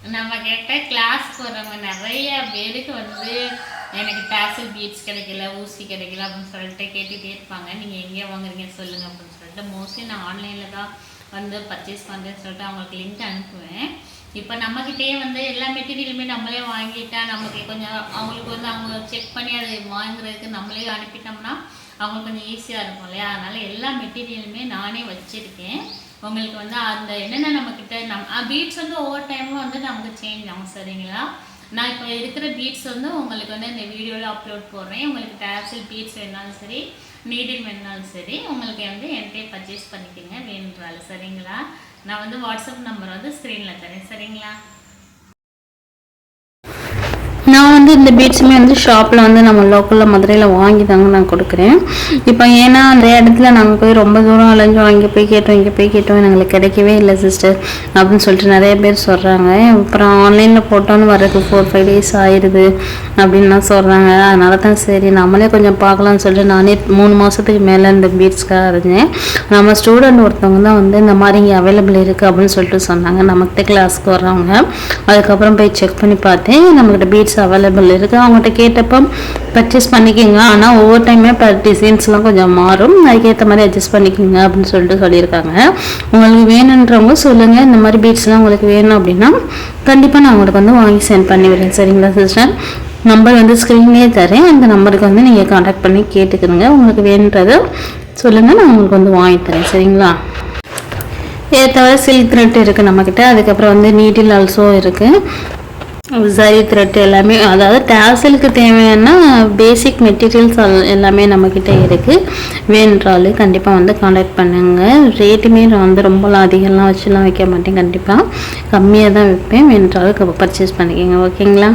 நம்ம கிட்ட கிளாஸ் போகிறவங்க நிறைய பேருக்கு வந்து எனக்கு டாசல் பீட்ஸ் கிடைக்கல, ஊசி கிடைக்கல அப்படின்னு சொல்லிட்டு கேட்டுகிட்டே இருப்பாங்க. நீங்கள் எங்கே வாங்குறீங்கன்னு சொல்லுங்கள் அப்படின்னு சொல்லிட்டு மோஸ்ட்லி நான் ஆன்லைனில் தான் வந்து பர்ச்சேஸ் பண்ணுறேன்னு சொல்லிட்டு அவங்களுக்கு லிங்க் அனுப்புவேன். இப்போ நம்மக்கிட்டே வந்து எல்லா மெட்டீரியலுமே நம்மளே வாங்கிட்டா நமக்கு கொஞ்சம் அவங்களுக்கு வந்து அவங்க செக் பண்ணி அதை வாங்குறதுக்கு நம்மளே அனுப்பிட்டோம்னா அவங்களுக்கு கொஞ்சம் ஈஸியாக இருக்கும் இல்லையா? அதனால் எல்லா மெட்டீரியலுமே நானே வச்சுருக்கேன். உங்களுக்கு வந்து அந்த என்னென்ன நம்மக்கிட்ட பீட்ஸ் வந்து ஒவ்வொரு டைமும் வந்து நமக்கு சேஞ்ச் ஆகும். சரிங்களா? நான் இப்போ இருக்கிற பீட்ஸ் வந்து உங்களுக்கு வந்து இந்த வீடியோவில் அப்லோட் போடுறேன். உங்களுக்கு டாசல் பீட்ஸ் வேணாலும் சரி, நீடில் வேணாலும் சரி, உங்களுக்கு வந்து என்கிட்டே பர்ச்சேஸ் பண்ணிக்கோங்க வேணுன்றாலும். சரிங்களா? நான் வந்து வாட்ஸ்அப் நம்பர் வந்து ஸ்க்ரீனில் தரேன். சரிங்களா? நான் வந்து இந்த பீட்ஸுமே வந்து ஷாப்பில் வந்து நம்ம லோக்கலில் மதுரையில் வாங்கி தாங்க நான் கொடுக்குறேன். இப்போ ஏன்னா அந்த இடத்துல நாங்கள் போய் ரொம்ப தூரம் அலைஞ்சோம், இங்கே போய் கேட்டோம் எங்களுக்கு கிடைக்கவே இல்லை சிஸ்டர் அப்படின்னு சொல்லிட்டு நிறைய பேர் சொல்கிறாங்க. அப்புறம் ஆன்லைனில் போட்டோன்னு வர்றதுக்கு 4-5 days ஆயிடுது அப்படின்லாம் சொல்கிறாங்க. அதனால தான் சரி நம்மளே கொஞ்சம் பார்க்கலாம்னு சொல்லிட்டு நானே 3 மாதத்துக்கு மேலே இந்த பீட்ஸ்க்காக இருந்தேன். நம்ம ஸ்டூடெண்ட் ஒருத்தவங்க தான் வந்து இந்த மாதிரி இங்கே அவைலபிள் இருக்குது அப்படின்னு சொல்லிட்டு சொன்னாங்க. நம்மகிட்ட கிளாஸ்க்கு வர்றவங்க. அதுக்கப்புறம் போய் செக் பண்ணி பார்த்தேன், நம்மகிட்ட பீட்ஸ் அவைலபிள் இருக்குது. அவங்ககிட்ட கேட்டப்போ பர்ச்சேஸ் பண்ணிக்கோங்க, ஆனால் ஒவ்வொரு டைமே டிசைன்ஸ்லாம் கொஞ்சம் மாறும், அதுக்கேற்ற மாதிரி அட்ஜஸ்ட் பண்ணிக்கோங்க அப்படின்னு சொல்லிட்டு சொல்லியிருக்காங்க. உங்களுக்கு வேணுன்றவங்க சொல்லுங்கள். இந்த மாதிரி பீட்ஸ்லாம் உங்களுக்கு வேணும் அப்படின்னா கண்டிப்பாக நான் உங்களுக்கு வந்து வாங்கி சென்ட் பண்ணி விடுறேன். சரிங்களா சிஸ்டர்? நம்பர் வந்து ஸ்க்ரீன்லேயே தரேன். அந்த நம்பருக்கு வந்து நீங்கள் கான்டாக்ட் பண்ணி கேட்டுக்கணுங்க. உங்களுக்கு வேணுன்றதை சொல்லுங்கள், நான் உங்களுக்கு வந்து வாங்கி தரேன். சரிங்களா? இதை தவிர சில்க் த்ரெட் இருக்குது நம்மக்கிட்ட. அதுக்கப்புறம் வந்து நீடில் ஆல்சோ இருக்குது, சரி த்ரெட் எல்லாமே. அதாவது டாசலுக்கு தேவையான பேசிக் மெட்டீரியல்ஸ் எல்லாமே நம்மக்கிட்ட இருக்குது. வேணுன்றாலும் கண்டிப்பாக வந்து கான்டாக்ட் பண்ணுங்கள். ரேட்டுமே நான் வந்து ரொம்பலாம் அதிகம்லாம் வச்சுலாம் வைக்க மாட்டேன், கண்டிப்பாக கம்மியாக தான் வைப்பேன். வேணுன்றாலும் பர்ச்சேஸ் பண்ணிக்கோங்க. ஓகேங்களா?